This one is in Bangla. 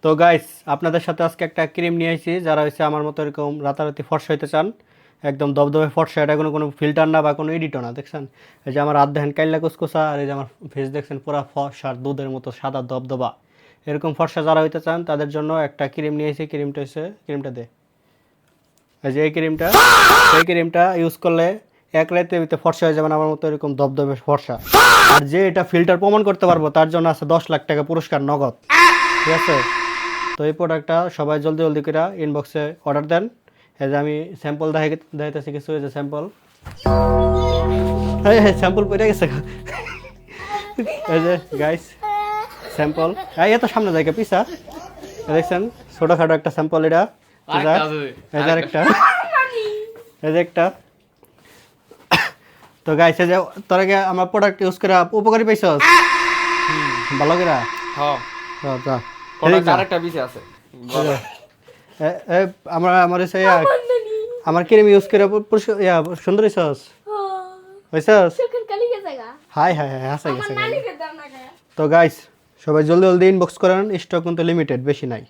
তো গাইস আপনাদের সাথে আজকে একটা ক্রিম নিয়ে এসেছি যারা হচ্ছে আমার মতো এরকম রাতারাতি ফর্সা হইতে চান একদম দবদবে ফর্সা এটা কোনো ফিল্টার না বা কোনো এডিটও না দেখছেন এই যে আমার হাত দেখেন কাইল্লা কুসকুসা আর এই যে আমার ফেস দেখছেন পুরা ফর্সার দুধের মতো সাদা দবদবা এরকম ফর্সা যারা হইতে চান তাদের জন্য একটা ক্রিম নিয়ে এসেছি ক্রিমটা হচ্ছে ক্রিমটা দে এই যে এই ক্রিমটা ইউজ করলে এক রাতের ভিতরে ফর্সা হয়ে যাবেন আমার মতো এরকম দবদবে ফর্সা আর যে এটা ফিল্টার প্রমাণ করতে পারবো তার জন্য আছে 10 লাখ টাকা পুরস্কার নগদ ঠিক আছে। তো এই প্রোডাক্টটা সবাই জলদি জলদি করে ইনবক্সে অর্ডার দেন। এই যে আমি স্যাম্পল দেখাইতেছি কিছু এই যে স্যাম্পল হ্যাঁ স্যাম্পল পড়ে গেছে এই যে গাইস স্যাম্পল এই এত সামনে জায়গা পিসা দেখছেন ছোটখাটো একটা স্যাম্পল এটা এই যে আরেকটা এই যে একটা। তো গাইস এই যে তোরা কি আমার প্রোডাক্ট ইউজ করে উপকারী পাইছস ভালো করে হ্যাঁ যা প্রোডাক্ট আরেকটা বিষয় আছে আমার এসে আমার ক্রিম ইউজ করে সুন্দর হইছস হইছস হাই হাই হাই হাসা গেছে তো গাইস সবাই জলদি জলদি ইনবক্স করেন স্টক কিন্তু লিমিটেড বেশি নাই